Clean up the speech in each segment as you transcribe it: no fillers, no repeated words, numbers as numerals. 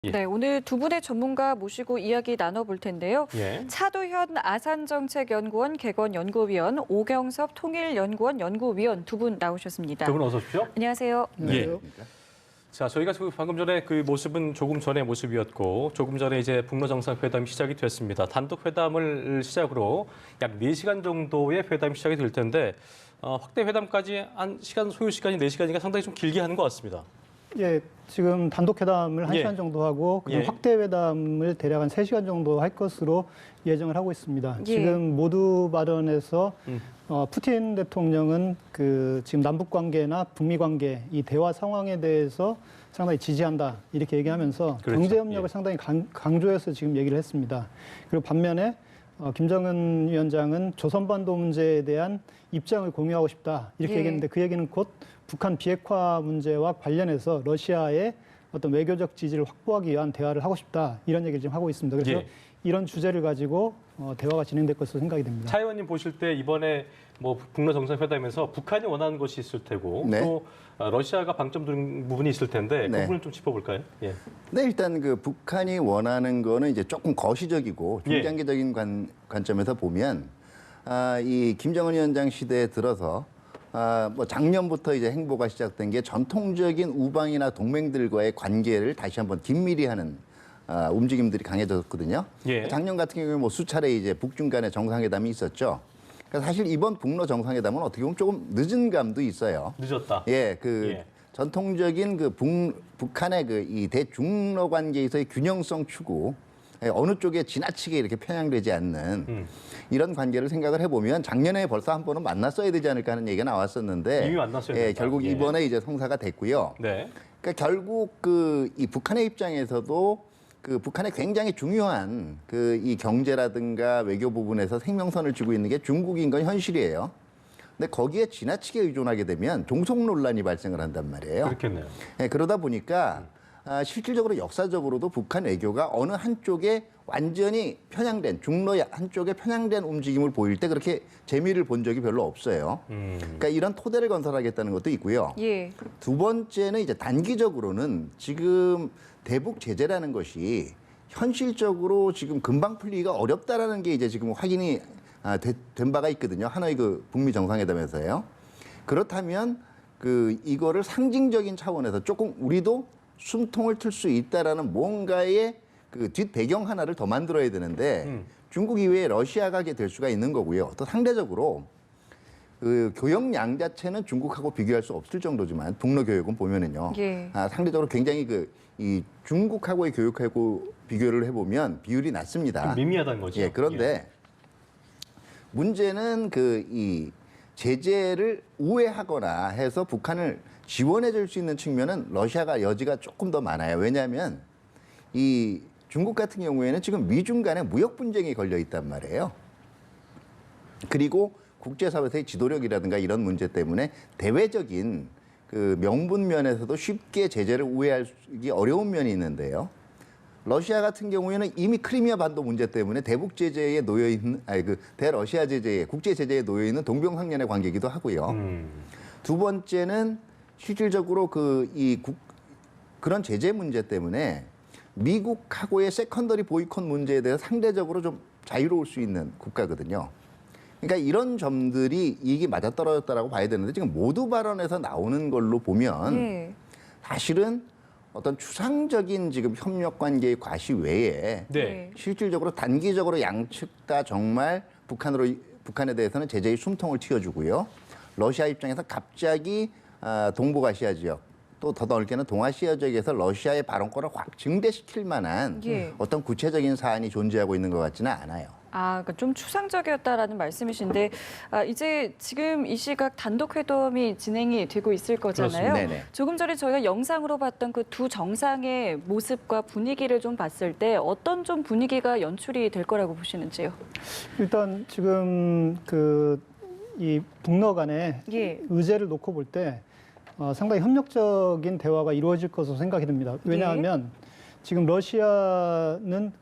예. 네, 오늘 두 분의 전문가 모시고 이야기 나눠볼 텐데요. 예. 차도현 아산정책연구원 개건연구위원, 오경섭 통일연구원 연구위원 두 분 나오셨습니다. 두 분 어서 오십시오. 안녕하세요. 예. 자, 저희가 방금 전에 그 모습은 조금 전의 모습이었고 조금 전에 이제 북러 정상회담이 시작이 됐습니다. 단독 회담을 시작으로 약 4시간 정도의 회담이 시작이 될 텐데 확대 회담까지 한 소요 시간이 4시간이니까 상당히 좀 길게 하는 것 같습니다. 예, 지금 단독 회담을 1시간 정도 하고 그다음 예. 확대 회담을 대략 한 3시간 정도 할 것으로 예정을 하고 있습니다. 예. 지금 모두 발언에서 푸틴 대통령은 그 지금 남북 관계나 북미 관계 이 대화 상황에 대해서 상당히 지지한다 이렇게 얘기하면서 그렇죠. 경제 협력을 예. 상당히 강조해서 지금 얘기를 했습니다. 그리고 반면에 김정은 위원장은 조선반도 문제에 대한 입장을 공유하고 싶다 이렇게 예. 얘기했는데 그 얘기는 곧 북한 비핵화 문제와 관련해서 러시아의 어떤 외교적 지지를 확보하기 위한 대화를 하고 싶다 이런 얘기를 지금 하고 있습니다. 그래서 예. 이런 주제를 가지고 대화가 진행될 것으로 생각이 됩니다. 차 의원님 보실 때 이번에 뭐 북러 정상회담에서 북한이 원하는 것이 있을 테고 네. 또 러시아가 방점 두는 부분이 있을 텐데 그 네. 부분을 좀 짚어볼까요? 예. 네, 일단 그 북한이 원하는 거는 이제 조금 거시적이고 예. 중장기적인 관점에서 보면 이 김정은 위원장 시대에 들어서 뭐 작년부터 이제 행보가 시작된 게 전통적인 우방이나 동맹들과의 관계를 다시 한번 긴밀히 하는 움직임들이 강해졌거든요. 예. 작년 같은 경우에 뭐 수차례 이제 북중 간의 정상회담이 있었죠. 그러니까 사실 이번 북러 정상회담은 어떻게 보면 조금 늦은 감도 있어요. 늦었다. 예, 예. 전통적인 그 북한의 그 이 대중러 관계에서의 균형성 추구, 어느 쪽에 지나치게 이렇게 편향되지 않는 이런 관계를 생각을 해보면 작년에 벌써 한 번은 만났어야 되지 않을까 하는 얘기가 나왔었는데 이미 만났어야 예, 된다. 결국 예. 이번에 이제 성사가 됐고요. 네. 그러니까 결국 그 이 북한의 입장에서도 그 북한의 굉장히 중요한 그 이 경제라든가 외교 부분에서 생명선을 쥐고 있는 게 중국인 건 현실이에요. 근데 거기에 지나치게 의존하게 되면 종속 논란이 발생을 한단 말이에요. 그렇겠네요. 예, 그러다 보니까 실질적으로 역사적으로도 북한 외교가 어느 한쪽에 완전히 편향된 중러 한쪽에 편향된 움직임을 보일 때 그렇게 재미를 본 적이 별로 없어요. 그러니까 이런 토대를 건설하겠다는 것도 있고요. 예. 두 번째는 이제 단기적으로는 지금 대북 제재라는 것이 현실적으로 지금 금방 풀리기가 어렵다라는 게 이제 지금 확인이 된 바가 있거든요. 하노이 그 북미 정상회담에서요. 그렇다면 그 이거를 상징적인 차원에서 조금 우리도 숨통을 틀 수 있다라는 뭔가의 그 뒷 배경 하나를 더 만들어야 되는데 중국 이외에 러시아가 하게 될 수가 있는 거고요. 또 상대적으로 그 교역량 자체는 중국하고 비교할 수 없을 정도지만 북러 교역은 보면은요. 예. 상대적으로 굉장히 이 중국하고의 교역하고 비교를 해보면 비율이 낮습니다. 좀 미미하다는 거죠. 예, 그런데 문제는 그 이 제재를 우회하거나 해서 북한을 지원해 줄 수 있는 측면은 러시아가 여지가 조금 더 많아요. 왜냐하면 이 중국 같은 경우에는 지금 미중 간에 무역 분쟁이 걸려 있단 말이에요. 그리고 국제사회에서의 지도력이라든가 이런 문제 때문에 대외적인 그 명분 면에서도 쉽게 제재를 우회하기 어려운 면이 있는데요. 러시아 같은 경우에는 이미 크리미아 반도 문제 때문에 대북 제재에 놓여 있는 대러시아 제재에 국제 제재에 놓여 있는 동병상련의 관계이기도 하고요. 두 번째는 실질적으로 그런 제재 문제 때문에 미국하고의 세컨더리 보이콧 문제에 대해서 상대적으로 좀 자유로울 수 있는 국가거든요. 그러니까 이런 점들이 이익이 맞아떨어졌다라고 봐야 되는데 지금 모두 발언에서 나오는 걸로 보면 예. 사실은 어떤 추상적인 지금 협력 관계의 과시 외에 네. 실질적으로 단기적으로 양측 다 정말 북한에 대해서는 제재의 숨통을 틔워주고요. 러시아 입장에서 갑자기 동북아시아 지역 또 더 넓게는 동아시아 지역에서 러시아의 발언권을 확 증대시킬 만한 예. 어떤 구체적인 사안이 존재하고 있는 것 같지는 않아요. 그러니까 좀 추상적이었다라는 말씀이신데 이제 지금 이 시각 단독 회담이 진행이 되고 있을 거잖아요. 그렇습니다. 네네. 조금 전에 저희가 영상으로 봤던 그 두 정상의 모습과 분위기를 좀 봤을 때 어떤 좀 분위기가 연출이 될 거라고 보시는지요? 일단 지금 이 북러 간의 예. 의제를 놓고 볼 때 상당히 협력적인 대화가 이루어질 것으로 생각이 듭니다. 왜냐하면 지금 러시아는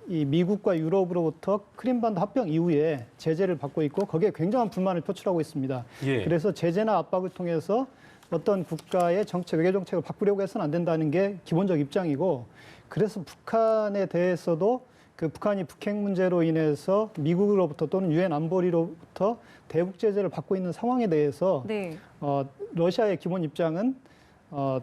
이 미국과 유럽으로부터 크림반도 합병 이후에 제재를 받고 있고 거기에 굉장한 불만을 표출하고 있습니다. 예. 그래서 제재나 압박을 통해서 어떤 국가의 정책, 외교 정책을 바꾸려고 해서는 안 된다는 게 기본적 입장이고, 그래서 북한에 대해서도 그 북한이 북핵 문제로 인해서 미국으로부터 또는 유엔 안보리로부터 대북 제재를 받고 있는 상황에 대해서 네. 러시아의 기본 입장은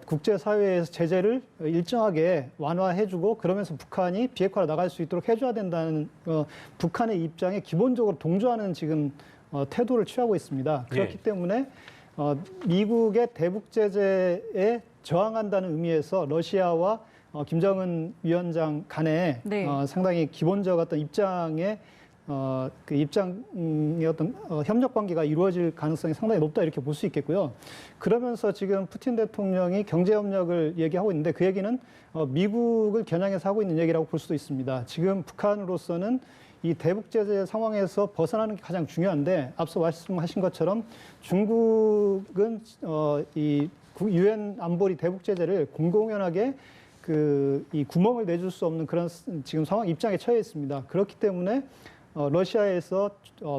국제사회에서 제재를 일정하게 완화해주고 그러면서 북한이 비핵화로 나갈 수 있도록 해줘야 된다는 북한의 입장에 기본적으로 동조하는 지금 태도를 취하고 있습니다. 그렇기 때문에 미국의 대북 제재에 저항한다는 의미에서 러시아와 김정은 위원장 간에 네. 상당히 기본적 어떤 입장의 그 입장의 어떤 협력 관계가 이루어질 가능성이 상당히 높다 이렇게 볼 수 있겠고요. 그러면서 지금 푸틴 대통령이 경제 협력을 얘기하고 있는데 그 얘기는 미국을 겨냥해서 하고 있는 얘기라고 볼 수도 있습니다. 지금 북한으로서는 이 대북 제재 상황에서 벗어나는 게 가장 중요한데 앞서 말씀하신 것처럼 중국은 이 유엔 안보리 대북 제재를 공공연하게 이 구멍을 내줄 수 없는 그런 지금 상황 입장에 처해 있습니다. 그렇기 때문에 러시아에서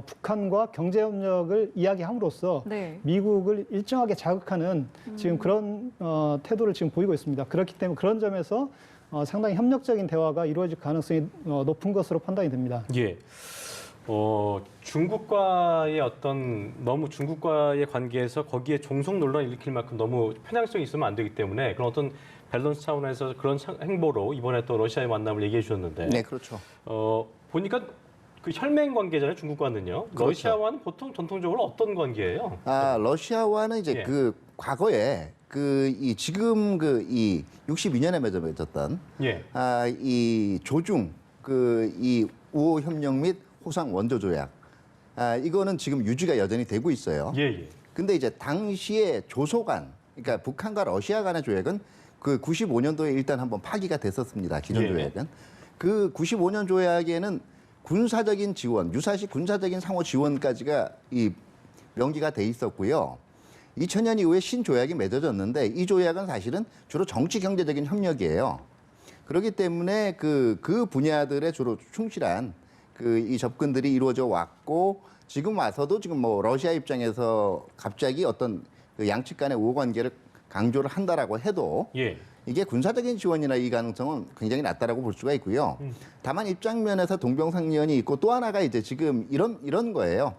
북한과 경제 협력을 이야기함으로써 네. 미국을 일정하게 자극하는 지금 그런 태도를 지금 보이고 있습니다. 그렇기 때문에 그런 점에서 상당히 협력적인 대화가 이루어질 가능성이 높은 것으로 판단이 됩니다. 예. 중국과의 너무 중국과의 관계에서 거기에 종속 논란을 일으킬 만큼 너무 편향성이 있으면 안 되기 때문에 그런 어떤 밸런스 차원에서 그런 행보로 이번에 또 러시아의 만남을 얘기해 주셨는데. 네, 그렇죠. 보니까 그 혈맹 관계잖아요, 중국과는요. 그렇죠. 러시아와는 보통 전통적으로 어떤 관계예요? 러시아와는 이제 예. 그 과거에 지금 이 62년에 맺어졌던 예. 이 조중 이 우호 협력 및 호상 원조 조약 이거는 지금 유지가 여전히 되고 있어요. 예, 예. 근데 이제 당시에 조소 간 그러니까 북한과 러시아 간의 조약은 그 95년도에 일단 한번 파기가 됐었습니다. 기존 예. 조약은. 그 95년 조약에는 군사적인 지원, 유사시 군사적인 상호 지원까지가 이 명기가 돼 있었고요. 2000년 이후에 신조약이 맺어졌는데 이 조약은 사실은 주로 정치 경제적인 협력이에요. 그렇기 때문에 그 분야들에 주로 충실한 이 접근들이 이루어져 왔고 지금 와서도 지금 뭐 러시아 입장에서 갑자기 어떤 그 양측 간의 우호 관계를 강조를 한다라고 해도 예. 이게 군사적인 지원이나 이 가능성은 굉장히 낮다라고 볼 수가 있고요. 다만 입장면에서 동병상련이 있고 또 하나가 이제 지금 이런 거예요.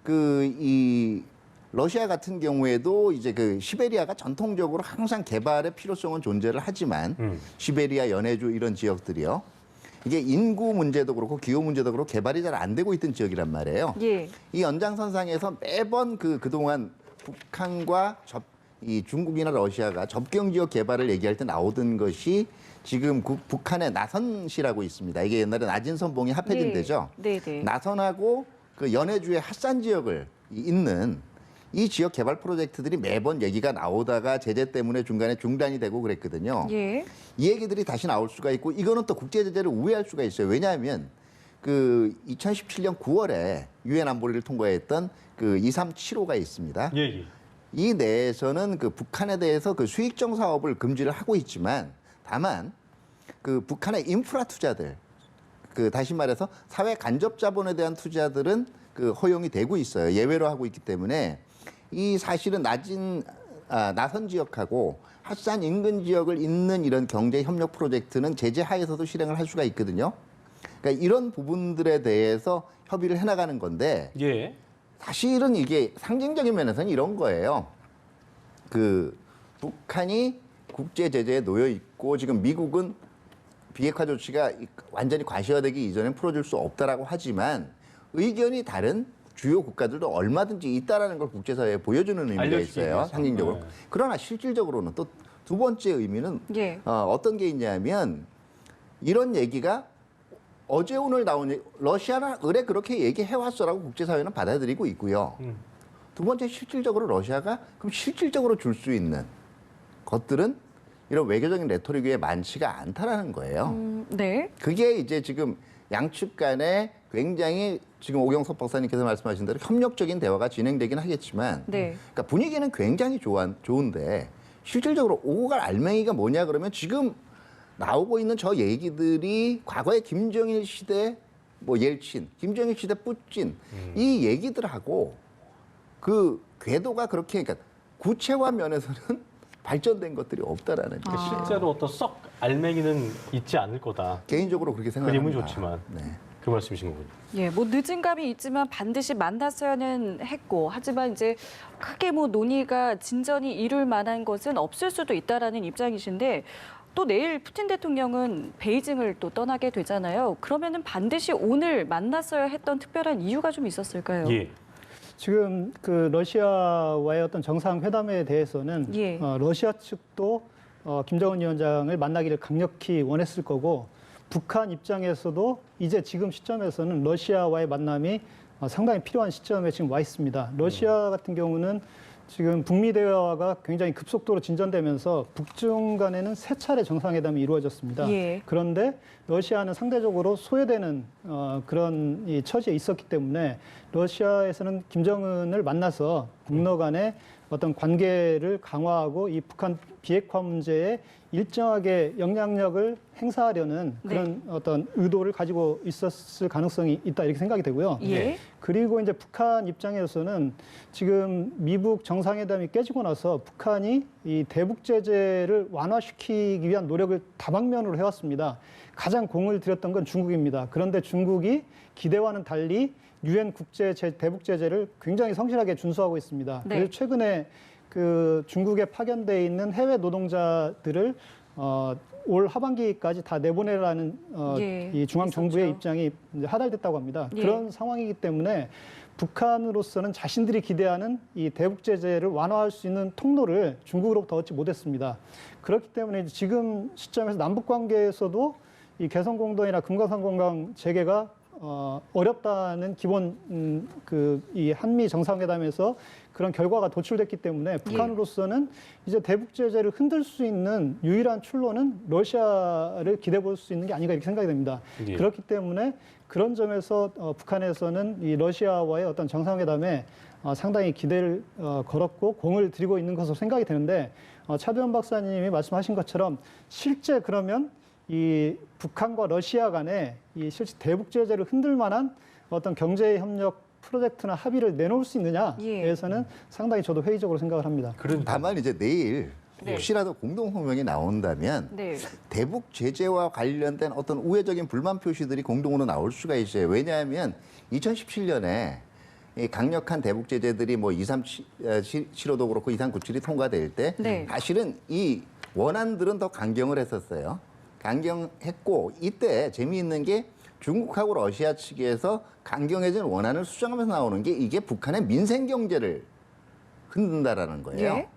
이 러시아 같은 경우에도 이제 그 시베리아가 전통적으로 항상 개발의 필요성은 존재를 하지만 시베리아, 연해주 이런 지역들이요. 이게 인구 문제도 그렇고 기후 문제도 그렇고 개발이 잘 안 되고 있던 지역이란 말이에요. 예. 이 연장선상에서 매번 그동안 북한과 이 중국이나 러시아가 접경 지역 개발을 얘기할 때 나오던 것이 지금 북한의 나선시라고 있습니다. 이게 옛날에 나진선봉이 합해진 예. 데죠. 네네. 나선하고 그 연해주의 핫산 지역을 있는 이 지역 개발 프로젝트들이 매번 얘기가 나오다가 제재 때문에 중간에 중단이 되고 그랬거든요. 예. 이 얘기들이 다시 나올 수가 있고 이거는 또 국제 제재를 우회할 수가 있어요. 왜냐하면 그 2017년 9월에 유엔 안보리를 통과했던 그 2375가 있습니다. 예, 예. 이 내에서는 그 북한에 대해서 그 수익적 사업을 금지를 하고 있지만 다만 그 북한의 인프라 투자들 그 다시 말해서 사회 간접 자본에 대한 투자들은 그 허용이 되고 있어요. 예외로 하고 있기 때문에 이 사실은 나선 지역하고 핫산 인근 지역을 잇는 이런 경제 협력 프로젝트는 제재 하에서도 실행을 할 수가 있거든요. 그러니까 이런 부분들에 대해서 협의를 해나가는 건데 예. 사실은 이게 상징적인 면에서는 이런 거예요. 그 북한이 국제 제재에 놓여 있고 지금 미국은 비핵화 조치가 완전히 과시화되기 이전에 풀어줄 수 없다라고 하지만 의견이 다른 주요 국가들도 얼마든지 있다라는 걸 국제사회에 보여주는 의미가 알려주기 있어요. 위해서. 상징적으로. 네. 그러나 실질적으로는 또 두 번째 의미는 예. 어떤 게 있냐면 이런 얘기가 어제 오늘 나온 러시아는 의뢰 그렇게 얘기해왔어라고 국제사회는 받아들이고 있고요. 두 번째 실질적으로 러시아가 그럼 실질적으로 줄 수 있는 것들은 이런 외교적인 레토릭 위에 많지가 않다라는 거예요. 네. 그게 이제 지금 양측 간에 굉장히 지금 오경석 박사님께서 말씀하신 대로 협력적인 대화가 진행되긴 하겠지만 네. 그러니까 분위기는 굉장히 좋은데 실질적으로 오고 갈 알맹이가 뭐냐 그러면 지금 나오고 있는 저 얘기들이 과거에 김정일 시대 뭐 옐친, 김정일 시대 뿌찐 이 얘기들하고 그 궤도가 그렇게 그러니까 구체화 면에서는 발전된 것들이 없다라는 그러니까 거죠. 실제로 어떤 썩 알맹이는 있지 않을 거다. 개인적으로 그렇게 생각합니다. 그림은 좋지만. 네. 그 말씀이신 거군요. 예, 뭐 늦은 감이 있지만 반드시 만났어야는 했고, 하지만 이제 크게 뭐 논의가 진전이 이룰 만한 것은 없을 수도 있다라는 입장이신데, 또 내일 푸틴 대통령은 베이징을 또 떠나게 되잖아요. 그러면은 반드시 오늘 만났어야 했던 특별한 이유가 좀 있었을까요? 예. 지금 그 러시아와의 어떤 정상회담에 대해서는 예. 러시아 측도 김정은 위원장을 만나기를 강력히 원했을 거고 북한 입장에서도 이제 지금 시점에서는 러시아와의 만남이 상당히 필요한 시점에 지금 와 있습니다. 러시아 같은 경우는 지금 북미 대화가 굉장히 급속도로 진전되면서 북중 간에는 3차례 정상회담이 이루어졌습니다. 예. 그런데 러시아는 상대적으로 소외되는 그런 이 처지에 있었기 때문에 러시아에서는 김정은을 만나서 북러 간의 어떤 관계를 강화하고 이 북한 비핵화 문제에 일정하게 영향력을 행사하려는 그런 어떤 의도를 가지고 있었을 가능성이 있다 이렇게 생각이 되고요. 예. 그리고 이제 북한 입장에서는 지금 미북 정상회담이 깨지고 나서 북한이 이 대북 제재를 완화시키기 위한 노력을 다방면으로 해왔습니다. 가장 공을 들였던 건 중국입니다. 그런데 중국이 기대와는 달리 유엔 국제 대북 제재를 굉장히 성실하게 준수하고 있습니다. 네. 그래서 최근에 그 중국에 파견돼 있는 해외 노동자들을 올 하반기까지 다 내보내라는 예, 이 중앙 정부의 있었죠. 입장이 이제 하달됐다고 합니다. 예. 그런 상황이기 때문에 북한으로서는 자신들이 기대하는 이 대북 제재를 완화할 수 있는 통로를 중국으로부터 얻지 못했습니다. 그렇기 때문에 지금 시점에서 남북 관계에서도 이 개성 공동이나 금강산 공강 재개가 어렵다는 기본 이 한미 정상회담에서 그런 결과가 도출됐기 때문에 북한으로서는 이제 대북 제재를 흔들 수 있는 유일한 출로는 러시아를 기대해 볼 수 있는 게 아닌가 이렇게 생각이 됩니다. 예. 그렇기 때문에 그런 점에서 북한에서는 이 러시아와의 어떤 정상회담에 상당히 기대를 걸었고 공을 들이고 있는 것으로 생각이 되는데 차두현 박사님이 말씀하신 것처럼 실제 그러면 이 북한과 러시아 간에 이 실제 대북 제재를 흔들 만한 어떤 경제 협력 프로젝트나 합의를 내놓을 수 있느냐에 예. 대해서는 상당히 저도 회의적으로 생각을 합니다. 다만 이제 내일 네. 혹시라도 공동성명이 나온다면 네. 대북 제재와 관련된 어떤 우회적인 불만 표시들이 공동으로 나올 수가 있어요. 왜냐하면 2017년에 이 강력한 대북 제재들이 뭐 2375도 그렇고 2397이 통과될 때 네. 사실은 이 원안들은 더 강경을 했었어요. 강경했고 이때 재미있는 게 중국하고 러시아 측에서 강경해진 원안을 수정하면서 나오는 게 이게 북한의 민생 경제를 흔든다라는 거예요. 예.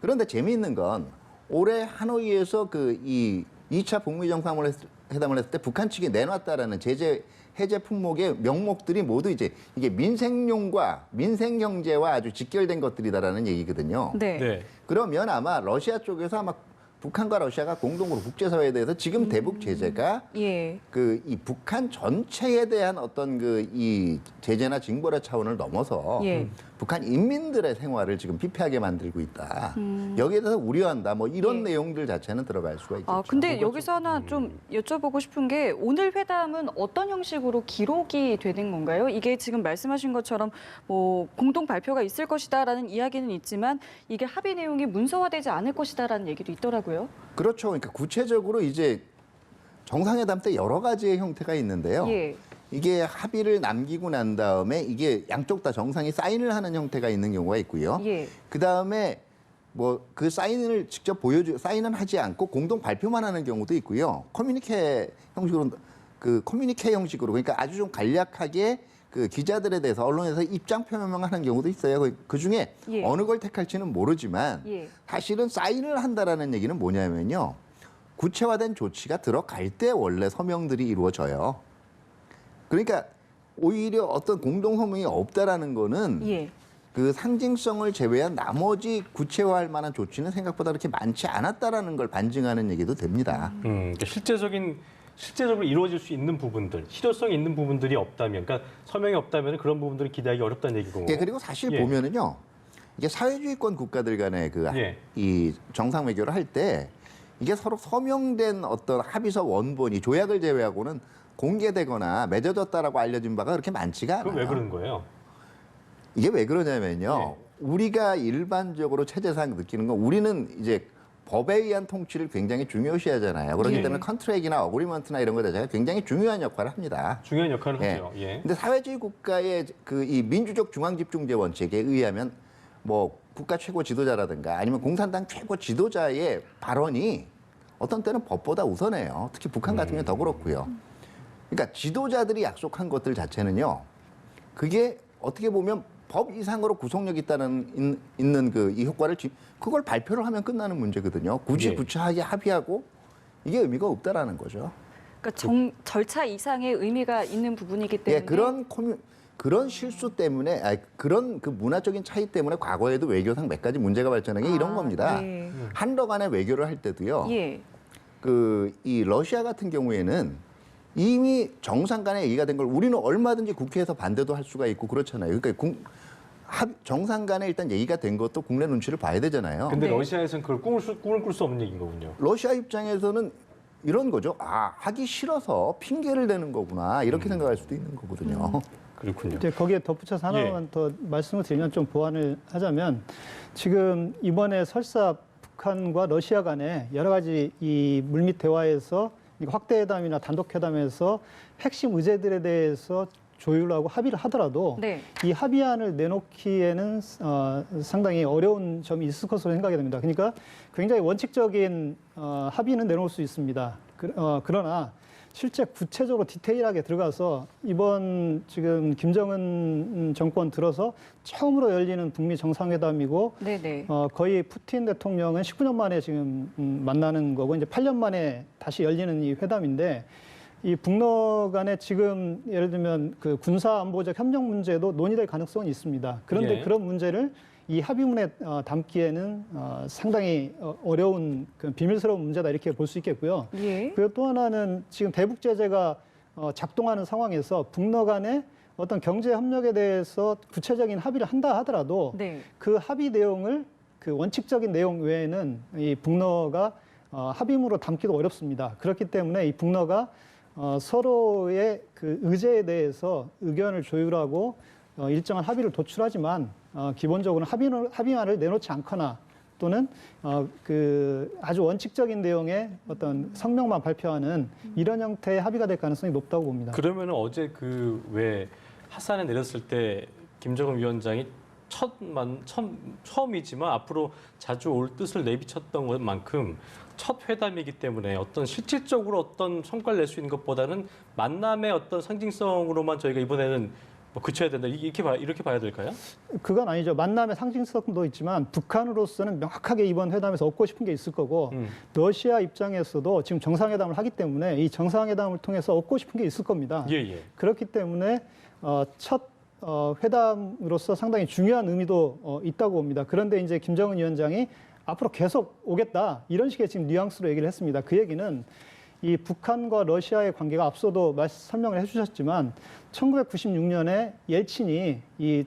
그런데 재미있는 건 올해 하노이에서 이 2차 북미 정상회담을 했을 때 북한 측이 내놨다라는 제재 해제 품목의 명목들이 모두 이제 이게 민생용과 민생 경제와 아주 직결된 것들이다라는 얘기거든요. 네. 네. 그러면 아마 러시아 쪽에서 아마 북한과 러시아가 공동으로 국제사회에 대해서 지금 대북 제재가 예. 이 북한 전체에 대한 어떤 이 제재나 징벌의 차원을 넘어서 예. 북한 인민들의 생활을 지금 피폐하게 만들고 있다. 여기에 대해서 우려한다. 뭐 이런 예. 내용들 자체는 들어갈 수가 있겠죠. 근데 여기서 하나 좀 여쭤보고 싶은 게 오늘 회담은 어떤 형식으로 기록이 되는 건가요? 이게 지금 말씀하신 것처럼 뭐 공동 발표가 있을 것이다라는 이야기는 있지만 이게 합의 내용이 문서화되지 않을 것이다라는 얘기도 있더라고요. 그렇죠. 그러니까 구체적으로 이제 정상회담 때 여러 가지의 형태가 있는데요. 예. 이게 합의를 남기고 난 다음에 이게 양쪽 다 정상이 사인을 하는 형태가 있는 경우가 있고요. 예. 그 다음에 뭐 그 사인을 직접 사인은 하지 않고 공동 발표만 하는 경우도 있고요. 커뮤니케 형식으로 그러니까 아주 좀 간략하게 그 기자들에 대해서 언론에서 입장 표명하는 경우도 있어요. 그 중에 예. 어느 걸 택할지는 모르지만 예. 사실은 사인을 한다라는 얘기는 뭐냐면요. 구체화된 조치가 들어갈 때 원래 서명들이 이루어져요. 그러니까 오히려 어떤 공동성명이 없다라는 거는 예. 그 상징성을 제외한 나머지 구체화할 만한 조치는 생각보다 그렇게 많지 않았다라는 걸 반증하는 얘기도 됩니다. 그러니까 실제적으로 이루어질 수 있는 부분들, 실효성이 있는 부분들이 없다면, 그러니까 서명이 없다면 그런 부분들을 기대하기 어렵다는 얘기고. 예, 그리고 사실 예. 보면은요, 이게 사회주의권 국가들 간의 예. 이 정상 외교를 할 때 이게 서로 서명된 어떤 합의서 원본이 조약을 제외하고는 공개되거나 맺어졌다라고 알려진 바가 그렇게 많지가 않아요. 그럼 왜 그런 거예요? 이게 왜 그러냐면요. 우리가 일반적으로 체제상 느끼는 건 우리는 이제 법에 의한 통치를 굉장히 중요시하잖아요. 그렇기 예. 때문에 컨트랙이나 어그리먼트나 이런 것 자체가 굉장히 중요한 역할을 합니다. 중요한 역할을 예. 하죠. 예. 근데 사회주의 국가의 그 이 민주적 중앙집중제 원칙에 의하면 뭐 국가 최고 지도자라든가 아니면 공산당 최고 지도자의 발언이 어떤 때는 법보다 우선해요. 특히 북한 같은 경우는 더 그렇고요. 그러니까 지도자들이 약속한 것들 자체는요. 그게 어떻게 보면 법 이상으로 구속력 있는 그 이 효과를 그걸 발표를 하면 끝나는 문제거든요. 굳이 예. 구체하게 합의하고 이게 의미가 없다라는 거죠. 그러니까 절차 이상의 의미가 있는 부분이기 때문에 예, 그런 실수 때문에 그런 그 문화적인 차이 때문에 과거에도 외교상 몇 가지 문제가 발생한 게 이런 겁니다. 네. 한러 간의 외교를 할 때도요. 예. 그 이 러시아 같은 경우에는 이미 정상 간에 얘기가 된 걸 우리는 얼마든지 국회에서 반대도 할 수가 있고 그렇잖아요. 그러니까 정상 간에 일단 얘기가 된 것도 국내 눈치를 봐야 되잖아요. 근데 네. 러시아에서는 그걸 꿈을 꿀 수 없는 얘기인 거군요. 러시아 입장에서는 이런 거죠. 아, 하기 싫어서 핑계를 대는 거구나. 이렇게 생각할 수도 있는 거거든요. 그렇군요. 이제 거기에 덧붙여서 하나만 더 말씀을 드리면 좀 보완을 하자면 지금 이번에 설사 북한과 러시아 간에 여러 가지 이 물밑 대화에서 확대회담이나 단독회담에서 핵심 의제들에 대해서 조율하고 합의를 하더라도 네. 이 합의안을 내놓기에는 상당히 어려운 점이 있을 것으로 생각이 됩니다. 그러니까 굉장히 원칙적인 합의는 내놓을 수 있습니다. 그러나 실제 구체적으로 디테일하게 들어가서 이번 지금 김정은 정권 들어서 처음으로 열리는 북미 정상회담이고 네네. 거의 푸틴 대통령은 19년 만에 지금 만나는 거고 이제 8년 만에 다시 열리는 이 회담인데 이 북러 간에 지금 예를 들면 그 군사 안보적 협력 문제도 논의될 가능성은 있습니다. 그런데 예. 그런 문제를 이 합의문에 담기에는 상당히 어려운 그 비밀스러운 문제다 이렇게 볼 수 있겠고요. 예. 그리고 또 하나는 지금 대북 제재가 작동하는 상황에서 북러 간의 어떤 경제 협력에 대해서 구체적인 합의를 한다 하더라도 네. 그 합의 내용을 그 원칙적인 내용 외에는 이 북러가 합의문으로 담기도 어렵습니다. 그렇기 때문에 이 북러가 서로의 그 의제에 대해서 의견을 조율하고 일정한 합의를 도출하지만 기본적으로 합의안을 내놓지 않거나 또는 그 아주 원칙적인 내용의 어떤 성명만 발표하는 이런 형태의 합의가 될 가능성이 높다고 봅니다. 그러면 어제 그 왜 하산에 내렸을 때 김정은 위원장이 처음이지만 앞으로 자주 올 뜻을 내비쳤던 것만큼 첫 회담이기 때문에 어떤 실질적으로 어떤 성과를 낼 수 있는 것보다는 만남의 어떤 상징성으로만 저희가 이번에는 뭐 그쳐야 된다 이렇게 봐야 될까요? 그건 아니죠. 만남의 상징성도 있지만 북한으로서는 명확하게 이번 회담에서 얻고 싶은 게 있을 거고 러시아 입장에서도 지금 정상회담을 하기 때문에 이 정상회담을 통해서 얻고 싶은 게 있을 겁니다. 예. 그렇기 때문에 첫 회담으로서 상당히 중요한 의미도 있다고 봅니다. 그런데 이제 김정은 위원장이 앞으로 계속 오겠다 이런 식의 지금 뉘앙스로 얘기를 했습니다. 그 얘기는 이 북한과 러시아의 관계가 앞서도 설명을 해주셨지만 1996년에 옐친이 이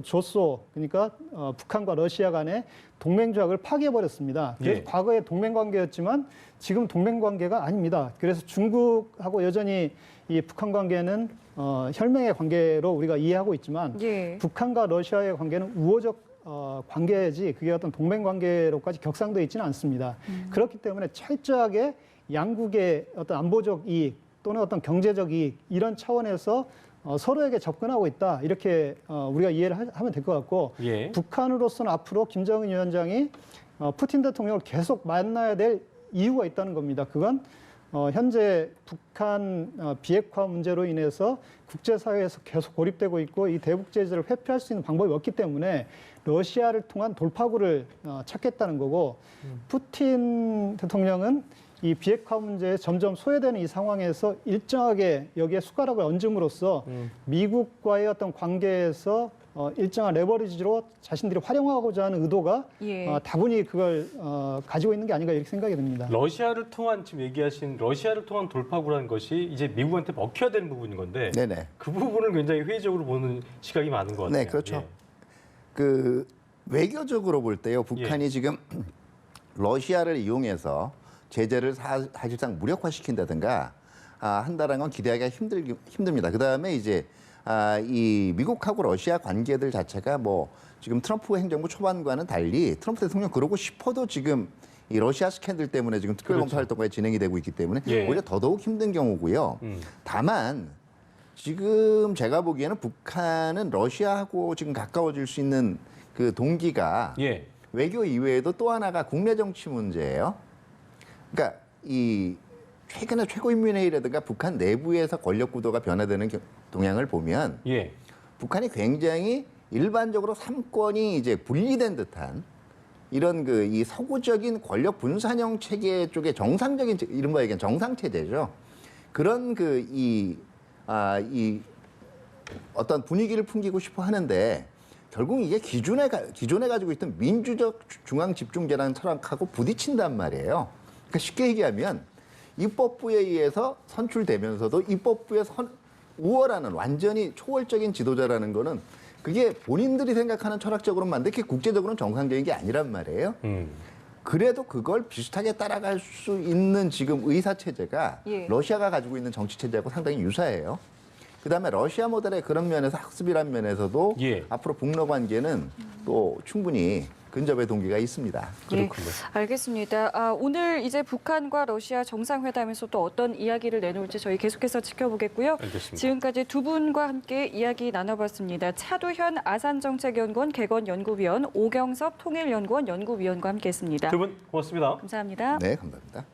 조소 그러니까 북한과 러시아 간의 동맹조약을 파기해버렸습니다. 그래서 예. 과거에 동맹관계였지만 지금 동맹관계가 아닙니다. 그래서 중국하고 여전히 이 북한 관계는 혈맹의 관계로 우리가 이해하고 있지만 예. 북한과 러시아의 관계는 우호적 관계지 그게 어떤 동맹 관계로까지 격상되어 있지는 않습니다. 그렇기 때문에 철저하게 양국의 어떤 안보적 이익 또는 어떤 경제적 이익 이런 차원에서 서로에게 접근하고 있다 이렇게 우리가 이해를 하면 될 것 같고 예. 북한으로서는 앞으로 김정은 위원장이 푸틴 대통령을 계속 만나야 될 이유가 있다는 겁니다. 그건 현재 북한 비핵화 문제로 인해서 국제사회에서 계속 고립되고 있고 이 대북 제재를 회피할 수 있는 방법이 없기 때문에 러시아를 통한 돌파구를 찾겠다는 거고 푸틴 대통령은 이 비핵화 문제에 점점 소외되는 이 상황에서 일정하게 여기에 숟가락을 얹음으로써 미국과의 어떤 관계에서 일정한 레버리지로 자신들이 활용하고자 하는 의도가 예. 다분히 그걸 가지고 있는 게 아닌가 이렇게 생각이 듭니다. 러시아를 통한 지금 얘기하신 러시아를 통한 돌파구라는 것이 이제 미국한테 먹혀야 되는 부분인 건데 네네. 그 부분을 굉장히 회의적으로 보는 시각이 많은 것 같아요. 네, 그렇죠. 예. 그 외교적으로 볼 때요, 북한이 예. 지금 러시아를 이용해서 제재를 사실상 무력화시킨다든가 한다는 건 기대하기가 힘듭니다. 그 다음에 이제 이 미국하고 러시아 관계들 자체가 뭐 지금 트럼프 행정부 초반과는 달리 트럼프 대통령 그러고 싶어도 지금 이 러시아 스캔들 때문에 지금 특별검사 활동까지 진행이 되고 있기 때문에 예. 오히려 더더욱 힘든 경우고요. 다만 지금 제가 보기에는 북한은 러시아하고 지금 가까워질 수 있는 그 동기가 예. 외교 이외에도 또 하나가 국내 정치 문제예요. 그러니까 이 최근에 최고인민회의라든가 북한 내부에서 권력 구도가 변화되는 동향을 보면 예. 북한이 굉장히 일반적으로 삼권이 이제 분리된 듯한 이런 그 이 서구적인 권력 분산형 체계 쪽에 정상적인 이른바 얘기하는 정상 체제죠. 그런 그 이 어떤 분위기를 풍기고 싶어 하는데 결국 이게 기존에 가지고 있던 민주적 중앙 집중제라는 철학하고 부딪힌단 말이에요. 그러니까 쉽게 얘기하면 입법부에 의해서 선출되면서도 입법부에 우월하는 완전히 초월적인 지도자라는 거는 그게 본인들이 생각하는 철학적으로는 맞는데 그게 국제적으로는 정상적인 게 아니란 말이에요. 그래도 그걸 비슷하게 따라갈 수 있는 지금 의사 체제가 예. 러시아가 가지고 있는 정치 체제하고 상당히 유사해요. 그다음에 러시아 모델의 그런 면에서 학습이란 면에서도 예. 앞으로 북러 관계는 또 충분히 근접의 동기가 있습니다. 그렇군요. 예, 알겠습니다. 오늘 이제 북한과 러시아 정상회담에서 또 어떤 이야기를 내놓을지 저희 계속해서 지켜보겠고요. 알겠습니다. 지금까지 두 분과 함께 이야기 나눠봤습니다. 차두현 아산정책연구원 개건연구위원, 오경섭 통일연구원 연구위원과 함께했습니다. 두 분 고맙습니다. 감사합니다. 네, 감사합니다.